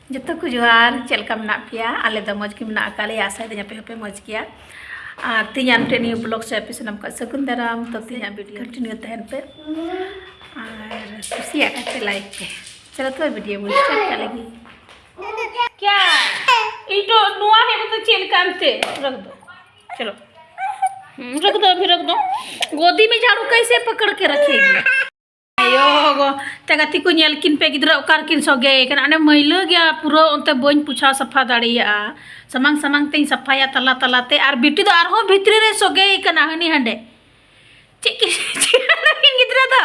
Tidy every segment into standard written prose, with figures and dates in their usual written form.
जतो को जोहार चलका मना पिया आले द मज की मना काले आशा दे पे पे मज किया और तीन टे ब्लॉग से एपिसोड हम का सगुन दाराम तो तीन वीडियो कंटिन्यू तहन पे और खुशी आते लाइक पे चलो तो वीडियो बोल स्टार्ट कर लगी क्या इटो नुआ है तो चल कामते रख दो चलो रख दो अभी रख दो गोदी में झाड़ू कैसे पकड़ के रखेगी अयो तगती को नेल किन पे गिद्रा ओकार किन सोगे कना अने मैलो गया पूरा ओंते बोñ पुछा सफा दाड़िया समांग समांग ते सफाया तला तलाते आर बिटी दो आरहो भितरी रे सोगे कना हनी हंडे चिक चिक गिद्रा दो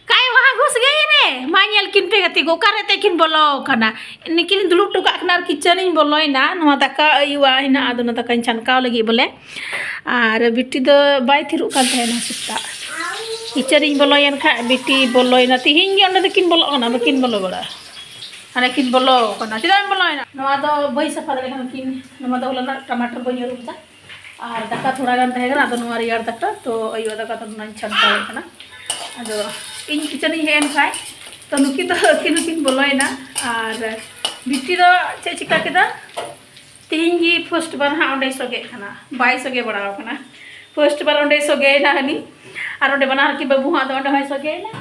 काय वहां घुस गई रे मा नेल किन पे गति गो कारे ते किन बोलो कना निकिन दुलुक टुका कना किचन इन बोलोइना नवा दाका अयुआ हिना आदो न दाका छनकाव लगी बोले आर बिटी दो बाय थिरु कान थेना सुता किचन इन बोलोयन खा बिटी बोलोइना तिहिं गे ओंडे किन बोलोना बकिन बोलो बड़ा हाने किन बोलो कना चिदा बोलोइना नवा दो बई सफा दले खान किन नवा दो लना टमाटर बई रुपता और दाका थोड़ा गान तहे गना आदो नवा रियार दाका तो अयो दाका तो नन छनकाव कना आदो इन किचन इन हेन खाय तो नुकी तो किन बोलोइना और बिटी दो चे चिका केदा तिहिं गी फर्स्ट बार हा ओंडे सोगे खाना बाय सोगे बड़ा खाना फर्स्ट बार ओंडे सोगे ना हनी और ओंडे बना कि बाबू हाँ ओंडे होय सोगे ना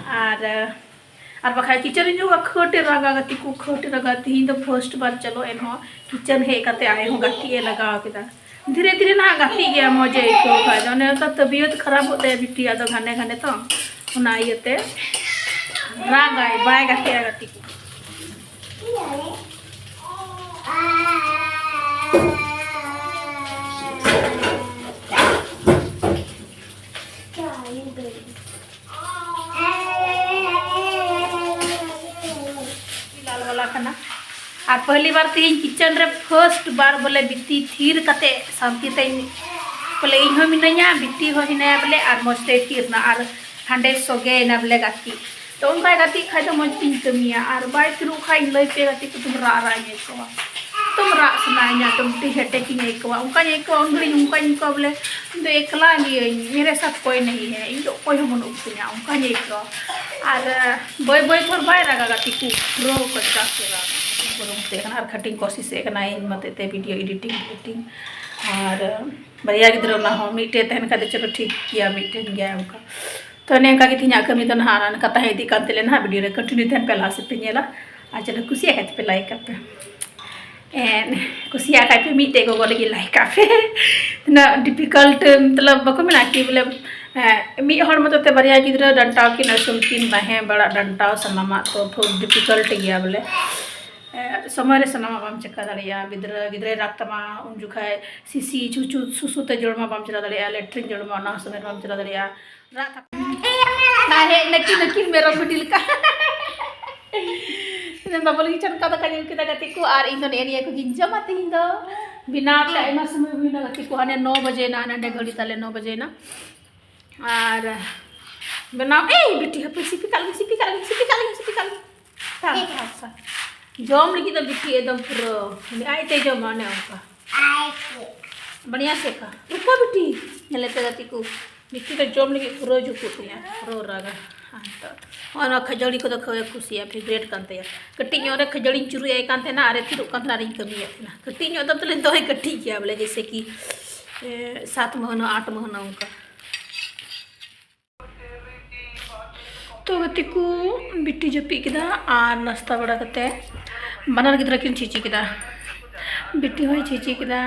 और बखाय किचन जो खटे रगा गति को खटे रगा तिहिं दो फर्स्ट बार चलो एनहो किचन हे कते आए हो गति ए लगाव केदा धीरे धीरे ना गति गया मजे को खाय जने तो तबीयत खराब होते बिटी आदो घने घने तो उना इयते रागाय बाय गति को और पहली बार तीन किचन रे फर्स्ट बार बोले बिटी थीर कते शांति ते बोले इन हो मिनया बिटी हो हिना बोले और मस्ते थीर ना और हांडे सोगे ना बोले गति तो उनका गति खाय तो मज तीन कमिया और बाय थ्रू खाय लई पे गति को तुम रा ये को तुम रा सुनाया तुम टी हेटे की नहीं को उनका ये को उनका बोले तो एकला ही मेरे साथ कोई नहीं है इन तो कोई हम उनका उनका ये को और बय बय थोर बाय रगा गति को रो कटा से और कटिंग कोशिश इन मते वीडियो एडिटिंग और बरिया गिद्रो ना हो मिटे तहन का चलो ठीक किया मिटेन गया उनका तो नेका की तीना कमी तो ना कता है दी कांते ना वीडियो रे कंटिन्यू तहन पहला से पे नेला आ चलो खुशी है पे लाइक पे एंड खुशी आ पे मिटे को लगी लाइक पे ना डिफिकल्ट मतलब बको मिला कि बोले मी हर मत ते बरिया गिद्रो डंटाव की नसुम किन बाहे बड़ा डंटाव सनामा तो बहुत डिफिकल्ट गया बोले समय रे सनामा बाम चक्का दाड़िया गिद्रे राक्तमा उन जुखाय सीसी चुचु सुसुते जड़मा बाम चला दाड़िया लेट्रिन जड़मा ना समय बाम चला दाड़िया रात काहे नकी मेरो फटिल का इन बाबल की चनका दा काजे किदा गति को और इन एरिया को गिंजमा तिंग दो बिना टाइम समय बिना गति को हाने 9 बजे ना नडे घड़ी ताले 9 बजे ना और बना ए बिटी है सिपिकल था जॉम लगी तो बिटी एकदम पूरा आई ते जॉम आने उनका बढ़िया से का रुको बिटी नले ते गति को बिटी तो जॉम लगी पूरा जुकू तिया रो रागा तो और खजड़ी को तो खवे खुशी है फेवरेट कांते कट्टी रे खजड़ी चुरू ए कांते ना अरे थिरु कांतला रे कमी है कट्टी दम तले तो कट्टी किया बोले जैसे कि 7 महीना 8 महीना उनका तो गति को बिटी जपी किदा और नाश्ता बड़ा करते बनार गिद्रा किन चीची किदा बिटी हो चीची किदा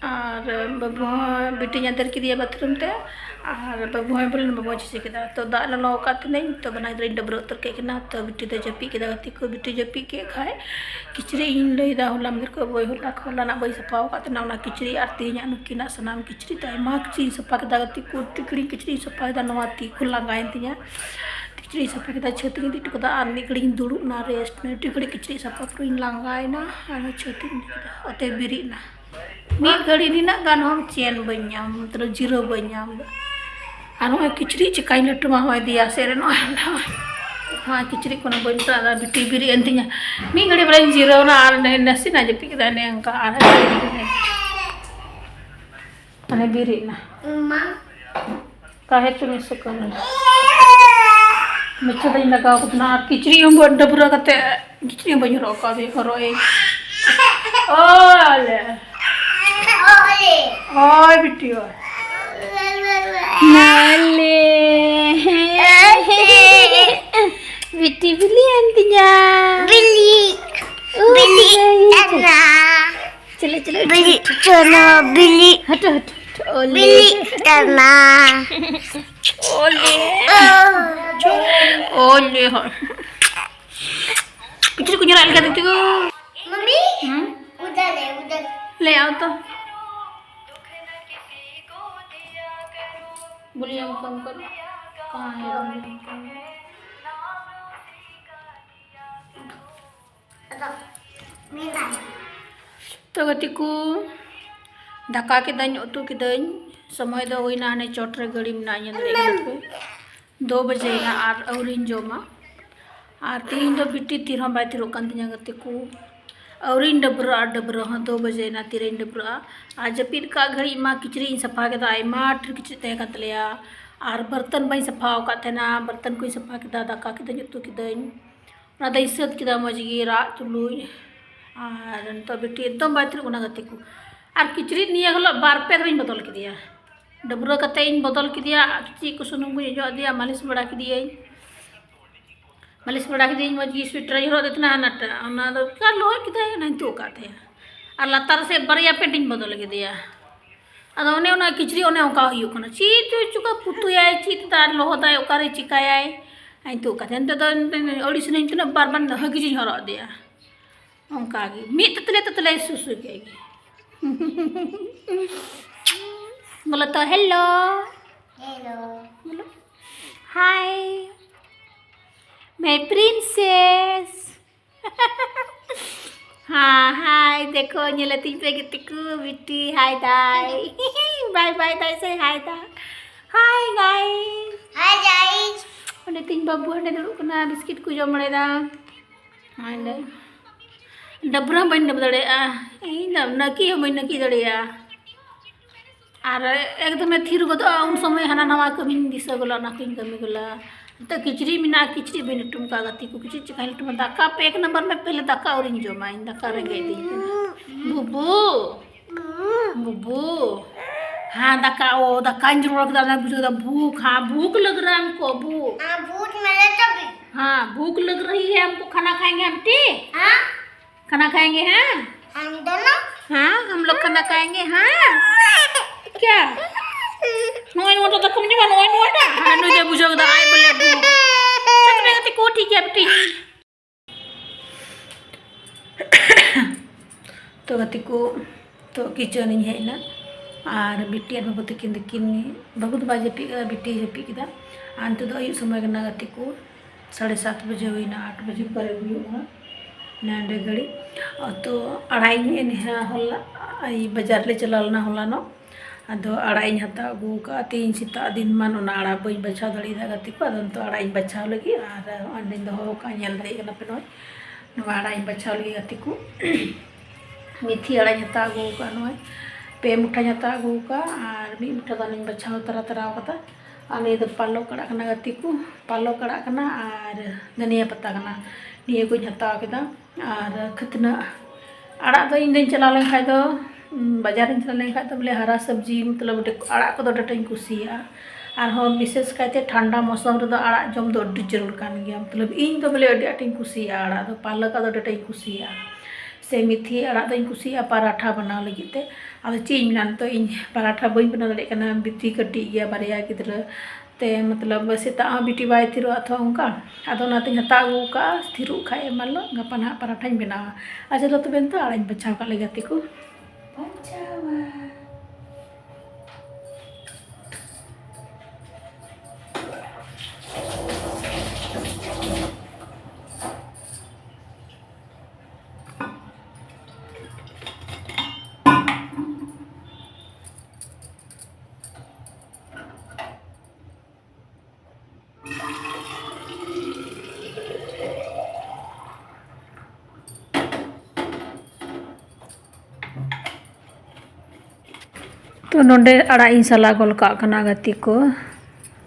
और बाबू बिटी अंदर की दिया बाथरूम ते और बाबू बोले बाबू चीची किदा तो दा लो काते नहीं तो बना इधर डबरो उतर के ना तो बिटी तो जपी किदा गति को बिटी जपी के खाए किचड़ी इन लई दा होला मेरे को बोय होला खोला ना बई सफाव काते ना किचड़ी आरती nya नुकिना सनाम किचड़ी ताई माक ची सफा किदा गति को टिकड़ी किचड़ी सफा किदा नवाती खुला गायन तिया किचड़ी सफा किदा छती दी टको दा आर निकड़ी दुड़ू ना रेस्ट में टिकड़ी किचड़ी सफा को इन लांगाय ना आर छती दी अते बिरी ना मी घड़ी नी ना गान हम चैन बन्या मतलब जीरो बन्या और किचड़ी चिकाई लटमा हो दिया से नो हाँ किचड़ी को बन बिटी बिरी अंतिया मी घड़ी बड़ा जीरो ना और नसी ना जपी के ने अंका आर अने बिरी ना काहे तुम सुकन Macam tadi nak aku benar kicri yang buat dapur kata kicri yang banyak rokok deh koroi. Oh le. Oh video. Nale. Biti beli antinya. Beli tanah. Cela cela. Beli tanah. Beli tanah. Ole. Ole. Kicri kunyara lagi kata tu. Mami, udah. Le auto. Boleh yang kamu kan? Minta. तो गतिको दाका के दाइन उतु के दाइन समय दो हुई ना ने चोटरे गड़ी में ना पे 2 बजे ना आर औरिन जोमा आर 3 दो बिट्टी 3 बाय 3 कंतिया गतिको औरिन डबरा हाँ 2 बजे ना 3 डबरा आज जपीर का घड़ी माँ किचरी सफा के दाई माँ ठर किचरी तय कतलिया आर बर्तन बाई सफा का थे ना बर्तन को सफा के दाका के दाइन उतु के दाइन ना दाई सद के दा मजगी रात तुलुई और तो बेटी एकदम बात रही गति को और किचरी निया गलो बार पे दिन बदल के दिया डबरा कते इन बदल के दिया किचरी को सुनुम को जो दिया मालिश बड़ा के दिया मजी स्वेटर हरो देतना नट ना दो का लोह के दिया नहीं तो काते और लतार से बरिया पे दिन बदल के दिया अदो ओने किचरी ओने ओका हुयो कना चीज जो चुका पुतुया चीज तार लोह दाय ओकारे चिकाया आई तो काते अंत तो ओडिस नहीं तना बार हगिजी हरो दिया उनकागी मीत ततले सुसु गई बोलो तो हेलो बोलो हाय मैं प्रिंसेस हाँ हाय देखो nyelati pe gitiku biti hi दाई बाय बाय दाई से हाय दा हाय गाइस उन्हें 3 बाबू हने दulu kena biskit ku jom दा हाय ले डबरा बन डब दड़े नकी हम नकी दड़े और एकदम थिर गद उन समय हाना नवा कमी दिशा गला ना कहीं कमी गला तो किचरी मिना किचरी बिन टुमका गति को किचरी चिकाई टुम दाका पे 1 नंबर में पहले दाका और जमा इन दाका रेंगे दी बुबू हाँ दाका ओ दाका जरूर दादा बुझो भूख हाँ भूख लग रहा है हमको भूख हाँ भूख लग रही है हमको खाना खाएंगे हम टी खाना खाएंगे हाँ हम दोनों हाँ हम लोग खाना खाएंगे हाँ क्या नोई नोटा तो कम नहीं बा नोई नोटा हाँ नोई दे बुझो दा आई बोले बू चट में गति को ठीक है बेटी तो गति को तो किचन ही है ना और बिट्टी और बाबू तकिन दकिन बाबू तो बाजे पी बिट्टी जपी किदा अंत तो अयु समय गना गति को 7:30 बजे हुई ना 8 बजे पर हुई नांडे घड़ी तो अड़ाई होला बाजार ले चलालना होला नो अदो अड़ाई हता अगू का 3 सीता दिन मन अड़ा बी बछा दड़ी गति को अदन तो अड़ाई बछाव लगी और अंडे दो का पे नो अड़ाई बछाव लगी गति को मिथी अड़ाई हता अगू का नो पे मुठा हता अगू का और मी मुठा दानी बछाव तरा तरा कता अने दो पालो कड़ा कना गति को पालो कड़ा कना और धनिया पत्ता कना निये को हताव केदा और खतना आड़ा तो इन चला लेन खाय दो बाजार चला लेन खाय तो बोले हरा सब्जी मतलब आड़ा को डटाई कुसिया और हम विशेष कायते ठंडा मौसम रे आड़ा जम दो अड्डी जरूर कान गया मतलब इन तो बोले अड्डी आटिन कुसिया आड़ा तो पालक दो डटाई कुसिया से मिथी आड़ा तो कुसिया पराठा बना लगिते अब चीज मिलान तो इन पराठा बई बना दड़े कना बिती कटी गया बारिया गिद्र ते मतलब सेता बिटी बाय थिरो अथवा उनका अदो नाते हता अगू का थिरु खाए मालो गपा ना पराठा बनावा अच्छा तो तबे तो आड़ा बचाव का लगती को बचावा तो नोडे अड़ा इन सला गोल का गति को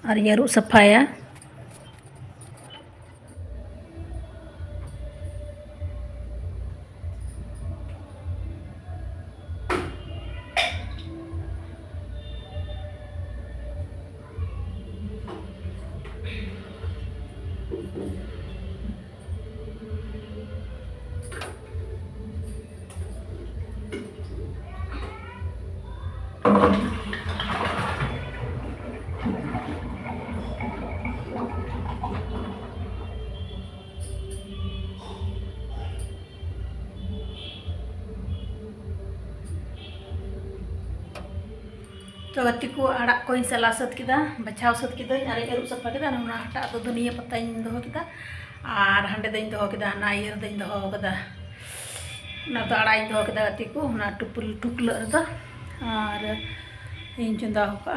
और यारू सफाया तो गति को आड़ा को सला सत किदा बचाव सत किदा अरे एरु सफा किदा ना हटा तो धनिया पत्ता दो किदा और हांडे दई दो किदा ना इयर दई दो किदा ना तो आड़ा दो किदा गति को ना टुपुल टुकल दा और इन चंदा होका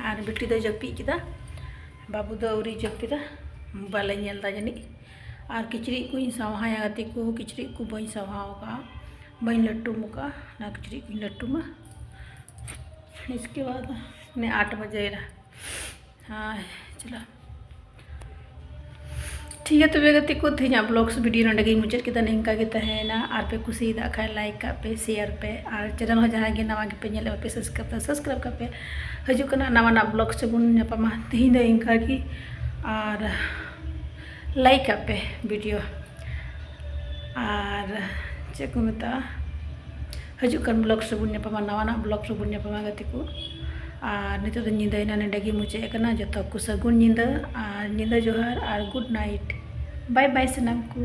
और बिटी दो जपी किदा बाबू दो उरी जपीदा मोबाइल नेलदा जानी और किचरी को सवहाया गति को किचरी को बई सवहाओगा बई लट्टू का ना किचरी को लट्टू में इसके बाद ने 8 बजे रहा। हाँ चला ठीक है तो गति को थे ब्लॉग्स वीडियो नंगे मुचाद के निंका के तहना और पे कुछ खा लाइक पे शेयर पे और चैनल हो जहाँ के नवा पे पे सब्सक्राइब पे हजूना नवा ब्लॉग से बन नापामा तीन इंका की और लाइक पे वीडियो और चे को मता हजूकान ब्लॉग से बन नापामा नवा ब्लॉग से बन नापामा गति को और नित निंदा नंगे मुचाद जो को सगुन निंदा और निंदा जोहार और गुड नाइट बाय बाय सनाम को।